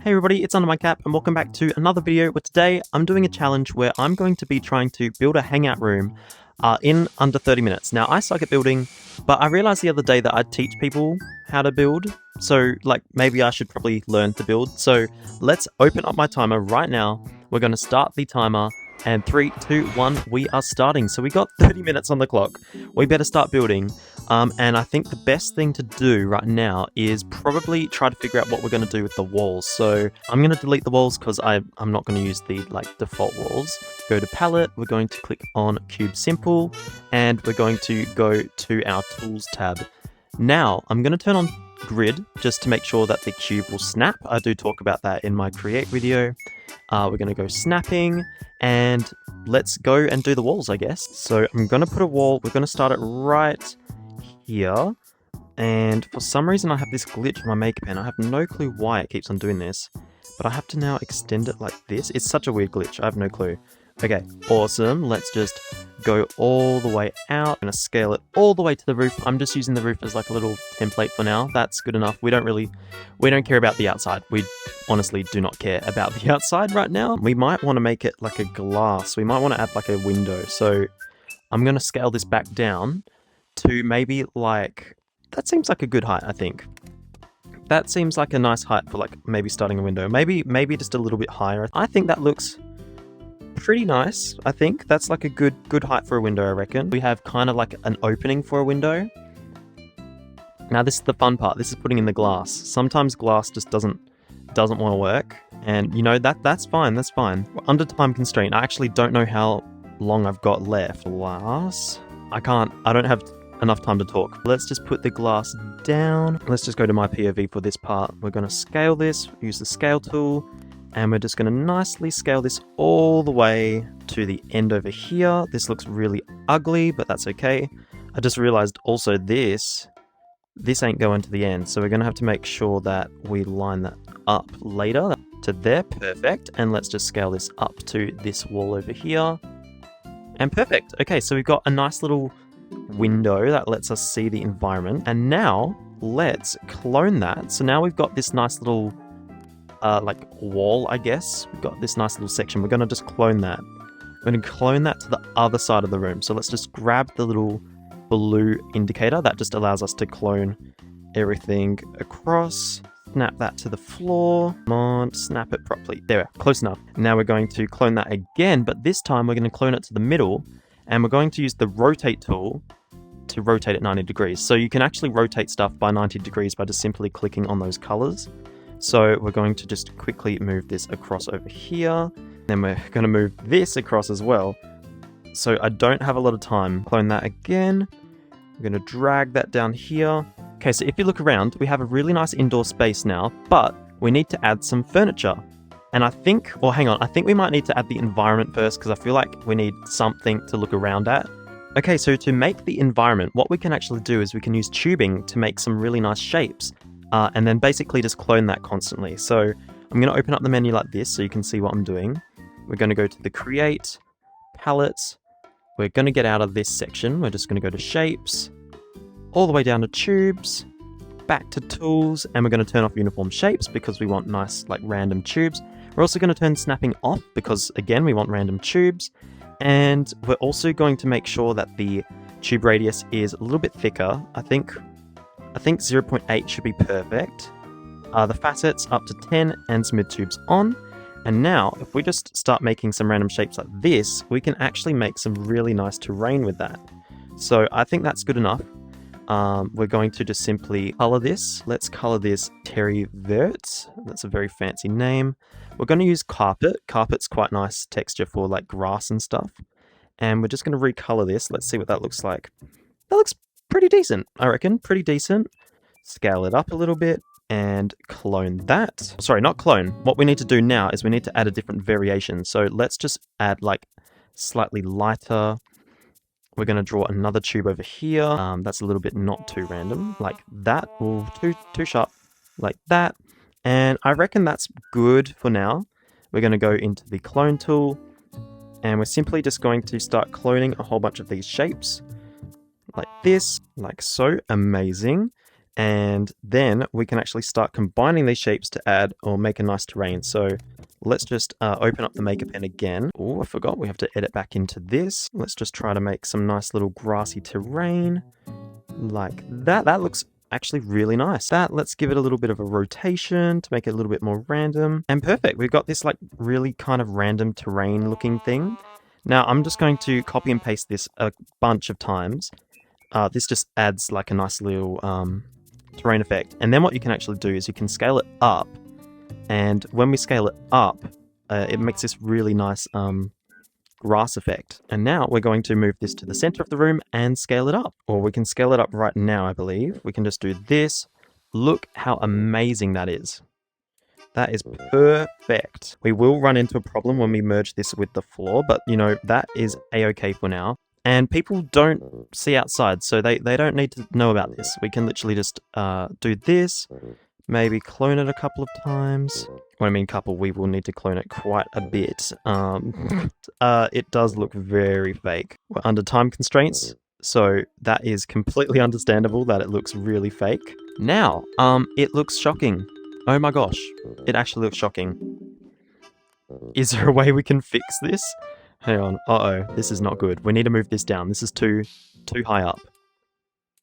Hey everybody, it's UnderMyCap and welcome back to another video where today I'm doing a challenge where I'm going to be trying to build a hangout room in under 30 minutes. Now I suck at building, but I realized the other day that I'd teach people how to build. So maybe I should probably learn to build. So let's open up my timer right now. We're going to start the timer and 3, 2, 1, we are starting. So we got 30 minutes on the clock. We better start building. And I think the best thing to do right now is probably try to figure out what we're going to do with the walls. So I'm going to delete the walls because I'm not going to use the default walls. Go to palette, we're going to click on Cube Simple, and we're going to go to our Tools tab. Now I'm going to turn on Grid just to make sure that the cube will snap. I do talk about that in my Create video. We're going to go snapping, and let's go and do the walls, I guess. So I'm going to put a wall, we're going to start it right here, and for some reason I have this glitch in my Maker Pen. I have no clue why it keeps on doing this, but I have to now extend it like this. It's such a weird glitch, I have no clue. Okay, awesome. Let's just go all the way out. I'm going to scale it all the way to the roof. I'm just using the roof as like a little template for now. That's good enough. We don't care about the outside. We honestly do not care about the outside right now. We might want to make it like a glass. We might want to add like a window. So I'm going to scale this back down to maybe that seems like a good height, I think. That seems like a nice height for maybe starting a window. Maybe just a little bit higher. I think that looks pretty nice. I think that's like a good height for a window, I reckon. We have kind of like an opening for a window. Now this is the fun part. This is putting in the glass. Sometimes glass just doesn't want to work, and you know that's fine. That's fine. We're under time constraint. I actually don't know how long I've got left. Glass. I don't have enough time to talk. Let's just put the glass down. Let's just go to my POV for this part. We're going to scale this, use the scale tool, and we're just going to nicely scale this all the way to the end over here. This looks really ugly, but that's okay. I just realized also this ain't going to the end, so we're going to have to make sure that we line that up later to there. Perfect. And let's just scale this up to this wall over here. And perfect. Okay, so we've got a nice little window that lets us see the environment. And now let's clone that. So now we've got this nice little wall, I guess. We've got this nice little section. We're going to just clone that. We're going to clone that to the other side of the room. So let's just grab the little blue indicator. That just allows us to clone everything across. Snap that to the floor. Come on, snap it properly. There, close enough. Now we're going to clone that again, but this time we're going to clone it to the middle, and we're going to use the rotate tool to rotate it 90 degrees. So you can actually rotate stuff by 90 degrees by just simply clicking on those colors. So we're going to just quickly move this across over here. Then we're going to move this across as well. So I don't have a lot of time. Clone that again. I'm going to drag that down here. Okay, so if you look around, we have a really nice indoor space now, but we need to add some furniture. And I think we might need to add the environment first, because I feel like we need something to look around at. Okay, so to make the environment, what we can actually do is we can use tubing to make some really nice shapes. And then basically just clone that constantly. So I'm going to open up the menu like this so you can see what I'm doing. We're going to go to the Create, Palettes. We're going to get out of this section. We're just going to go to Shapes, all the way down to Tubes, back to Tools, and we're going to turn off Uniform Shapes because we want nice random tubes. We're also going to turn snapping off because, again, we want random tubes. And we're also going to make sure that the tube radius is a little bit thicker. I think 0.8 should be perfect. The facets up to 10 and smooth tubes on. And now, if we just start making some random shapes like this, we can actually make some really nice terrain with that. So I think that's good enough. We're going to just simply color this. Let's color this Terry Vert. That's a very fancy name. We're going to use carpet. Carpet's quite nice texture for grass and stuff. And we're just going to recolor this. Let's see what that looks like. That looks pretty decent, I reckon. Pretty decent. Scale it up a little bit and clone that. Sorry, not clone. What we need to do now is we need to add a different variation. So let's just add slightly lighter. We're going to draw another tube over here. That's a little bit not too random, like that. Ooh, too sharp, like that. And I reckon that's good for now. We're going to go into the clone tool, and we're simply just going to start cloning a whole bunch of these shapes, like this, like so. Amazing. And then we can actually start combining these shapes to add or make a nice terrain. So let's just open up the Maker Pen again. Oh, I forgot we have to edit back into this. Let's just try to make some nice little grassy terrain like that. That looks actually really nice. Let's give it a little bit of a rotation to make it a little bit more random. And perfect. We've got this like really kind of random terrain looking thing. Now I'm just going to copy and paste this a bunch of times. This just adds like a nice little terrain effect. And then what you can actually do is you can scale it up. And when we scale it up, it makes this really nice grass effect. And now we're going to move this to the center of the room and scale it up. Or we can scale it up right now, I believe. We can just do this. Look how amazing that is. That is perfect. We will run into a problem when we merge this with the floor, but you know, that is a-okay for now. And people don't see outside, so they don't need to know about this. We can literally just do this, maybe clone it a couple of times. When I mean couple, we will need to clone it quite a bit. It does look very fake. We're under time constraints, so that is completely understandable that it looks really fake. Now, it looks shocking. Oh my gosh, it actually looks shocking. Is there a way we can fix this? Hang on. Uh-oh, this is not good. We need to move this down. This is too high up.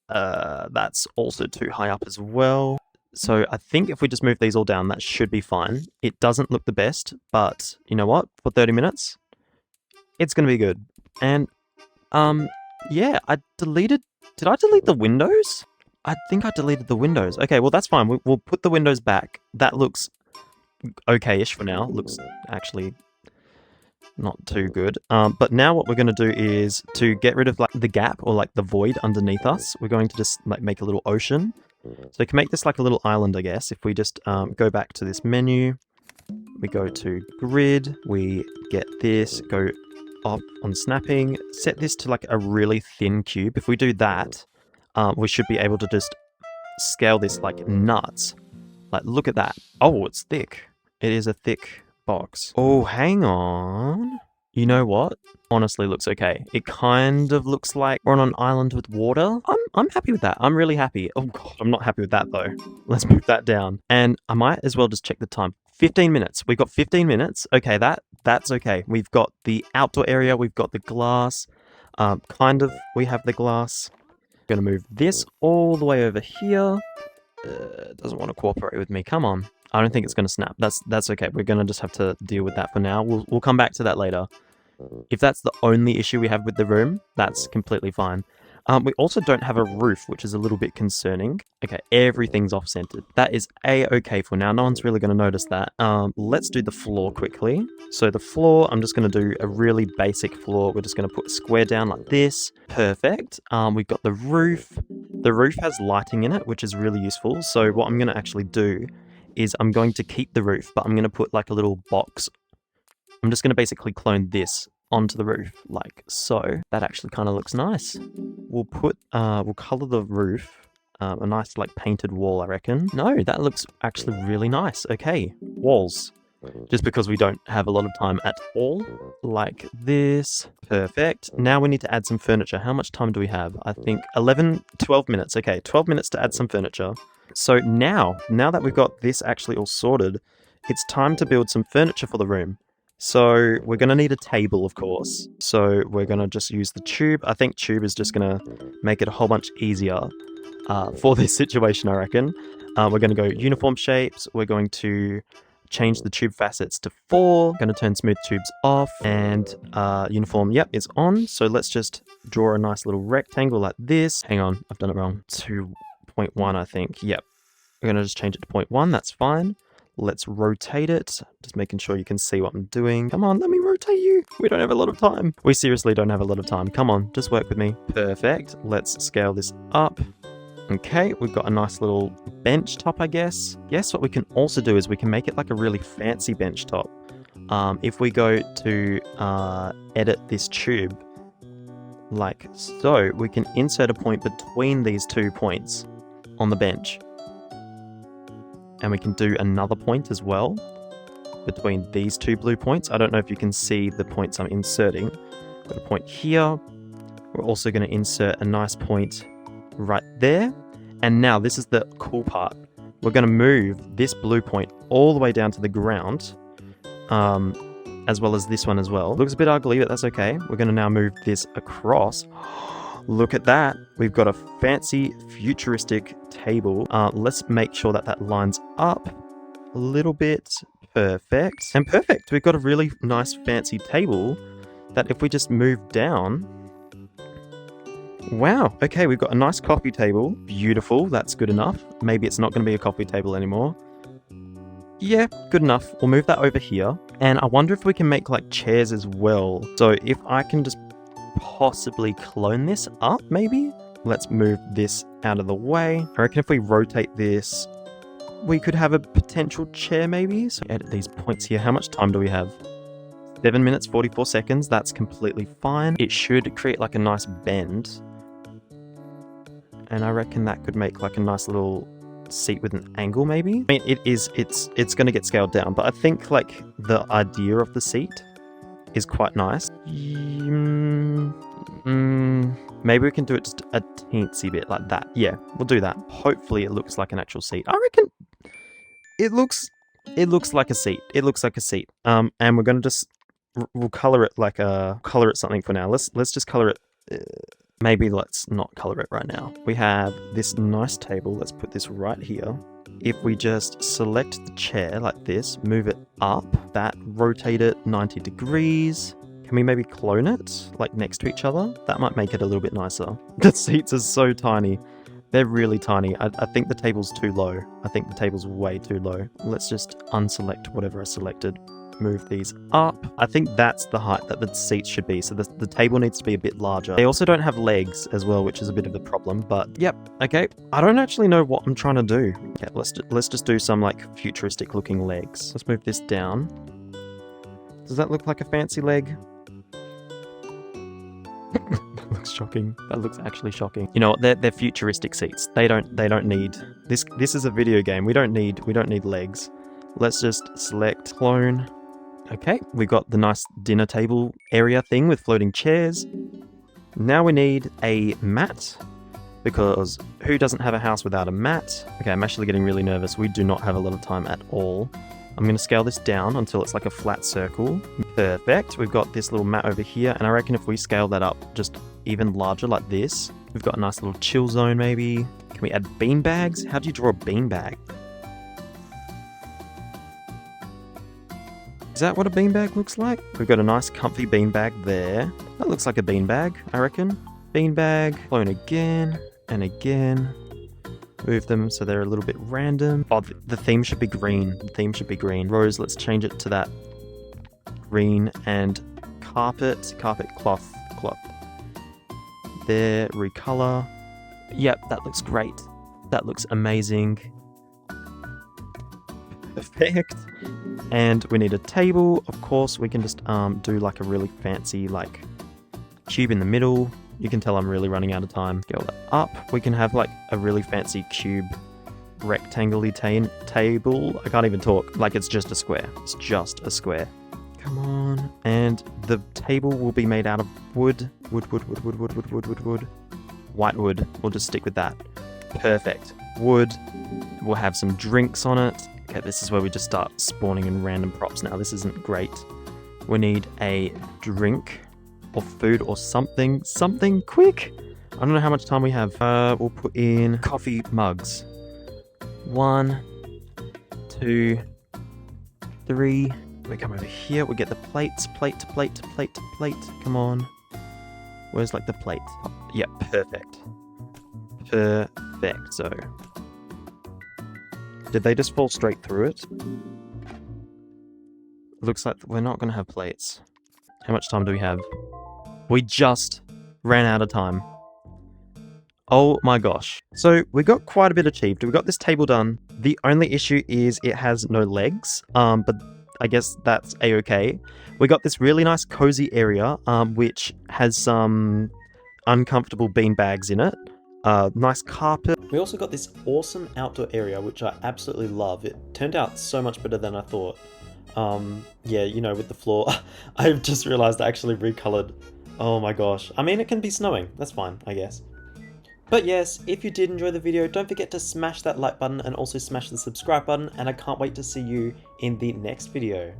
That's also too high up as well. So I think if we just move these all down, that should be fine. It doesn't look the best, but you know what? For 30 minutes, it's going to be good. And, yeah, did I delete the windows? I think I deleted the windows. Okay, well, that's fine. We'll put the windows back. That looks okay-ish for now. Looks actually not too good. But now what we're going to do is to get rid of like the gap or like the void underneath us. We're going to just like make a little ocean. So we can make this like a little island, I guess. If we just go back to this menu, we go to grid, we get this, go off on snapping, set this to like a really thin cube. If we do that, we should be able to just scale this like nuts. Like, look at that. Oh, it's thick. It is a thick box. Oh, hang on. You know what? Honestly looks okay. It kind of looks like we're on an island with water. I'm happy with that. I'm really happy. Oh god, I'm not happy with that though. Let's move that down. And I might as well just check the time. 15 minutes. We've got 15 minutes. Okay, that's okay. We've got the outdoor area. We've got the glass. We have the glass. Going to move this all the way over here. Doesn't want to cooperate with me. Come on. I don't think it's going to snap. That's okay. We're going to just have to deal with that for now. We'll come back to that later. If that's the only issue we have with the room, that's completely fine. We also don't have a roof, which is a little bit concerning. Okay, everything's off-centered. That is a-okay for now. No one's really going to notice that. Let's do the floor quickly. So the floor, I'm just going to do a really basic floor. We're just going to put a square down like this. Perfect. We've got the roof. The roof has lighting in it, which is really useful. So what I'm going to actually do is I'm going to keep the roof, but I'm going to put like a little box. I'm just going to basically clone this onto the roof like so. That actually kind of looks nice. We'll color the roof a nice like painted wall, I reckon. No, that looks actually really nice. Okay, walls. Just because we don't have a lot of time at all. Like this. Perfect. Now we need to add some furniture. How much time do we have? I think 12 minutes. Okay, 12 minutes to add some furniture. So now that we've got this actually all sorted, it's time to build some furniture for the room. So we're going to need a table, of course. So we're going to just use the tube. I think tube is just going to make it a whole bunch easier for this situation, I reckon. We're going to go uniform shapes. We're going to change the tube facets to 4. Going to turn smooth tubes off. And uniform, yep, it's on. So let's just draw a nice little rectangle like this. Hang on, I've done it wrong. 2.1, I think. Yep. We're going to just change it to 0.1. That's fine. Let's rotate it. Just making sure you can see what I'm doing. Come on, let me rotate you. We don't have a lot of time. We seriously don't have a lot of time. Come on, just work with me. Perfect. Let's scale this up. Okay, we've got a nice little bench top, I guess. Yes, what we can also do is we can make it like a really fancy bench top. If we go to edit this tube, like so, we can insert a point between these 2 points on the bench. And we can do another point as well between these 2 blue points. I don't know if you can see the points I'm inserting. Got a point here. We're also going to insert a nice point right there. And now this is the cool part. We're going to move this blue point all the way down to the ground, as well as this one as well. Looks a bit ugly, but that's okay. We're going to now move this across. Look at that. We've got a fancy futuristic table. Let's make sure that that lines up a little bit. Perfect. And perfect. We've got a really nice fancy table that if we just move down... Wow. Okay, we've got a nice coffee table. Beautiful. That's good enough. Maybe it's not going to be a coffee table anymore. Yeah, good enough. We'll move that over here. And I wonder if we can make like chairs as well. So if I can just possibly clone this up, maybe? Let's move this out of the way. I reckon if we rotate this, we could have a potential chair maybe. So edit these points here. How much time do we have? 7 minutes, 44 seconds. That's completely fine. It should create like a nice bend. And I reckon that could make like a nice little seat with an angle maybe. I mean, it's going to get scaled down, but I think like the idea of the seat is quite nice. Maybe we can do it just a teensy bit like that. Yeah, we'll do that. Hopefully it looks like an actual seat. I reckon it looks like a seat. It looks like a seat. And we're going to just we'll color it like color it something for now. Let's just color it. Maybe let's not color it right now. We have this nice table. Let's put this right here. If we just select the chair like this, move it up, that rotate it 90 degrees. Can we maybe clone it like next to each other? That might make it a little bit nicer. The seats are so tiny. They're really tiny. I think the table's too low. I think the table's way too low. Let's just unselect whatever I selected. Move these up. I think that's the height that the seats should be. So the table needs to be a bit larger. They also don't have legs as well, which is a bit of a problem, but yep. Okay. I don't actually know what I'm trying to do. Okay, let's just do some like futuristic looking legs. Let's move this down. Does that look like a fancy leg? That looks shocking. That looks actually shocking. You know what? They're futuristic seats. They don't need this. This is a video game. We don't need legs. Let's just select clone. Okay, we got the nice dinner table area thing with floating chairs. Now we need a mat, because who doesn't have a house without a mat? Okay, I'm actually getting really nervous. We do not have a lot of time at all. I'm going to scale this down until it's like a flat circle. Perfect. We've got this little mat over here, and I reckon if we scale that up just even larger like this, we've got a nice little chill zone maybe. Can we add bean bags? How do you draw a bean bag? Is that what a beanbag looks like? We've got a nice comfy beanbag there. That looks like a beanbag, I reckon. Beanbag, clone again and again. Move them so they're a little bit random. Oh, the theme should be green. The theme should be green. Rose, let's change it to that green. And carpet cloth. There, recolor. Yep, that looks great. That looks amazing. Perfect. And we need a table. Of course, we can just do like a really fancy like cube in the middle. You can tell I'm really running out of time. Scale that up. We can have like a really fancy cube rectangle-y table. I can't even talk. Like it's just a square. It's just a square. Come on. And the table will be made out of wood. Wood. White wood. We'll just stick with that. Perfect. Wood. We'll have some drinks on it. Okay, this is where we just start spawning in random props now. This isn't great. We need a drink or food or something. Something quick. I don't know how much time we have. We'll put in coffee mugs. 1, 2, 3. We come over here. We get the plates. Plate. Come on. Where's like the plate? Oh, yeah, perfect. So... did they just fall straight through it? Looks like we're not going to have plates. How much time do we have? We just ran out of time. Oh my gosh. So we got quite a bit achieved. We got this table done. The only issue is it has no legs, but I guess that's a-okay. We got this really nice cozy area, which has some uncomfortable bean bags in it. Nice carpet. We also got this awesome outdoor area, which I absolutely love. It turned out so much better than I thought. Yeah, you know, with the floor. I've just realized I actually recolored. Oh my gosh. I mean, it can be snowing. That's fine, I guess. But yes, if you did enjoy the video, don't forget to smash that like button and also smash the subscribe button, and I can't wait to see you in the next video.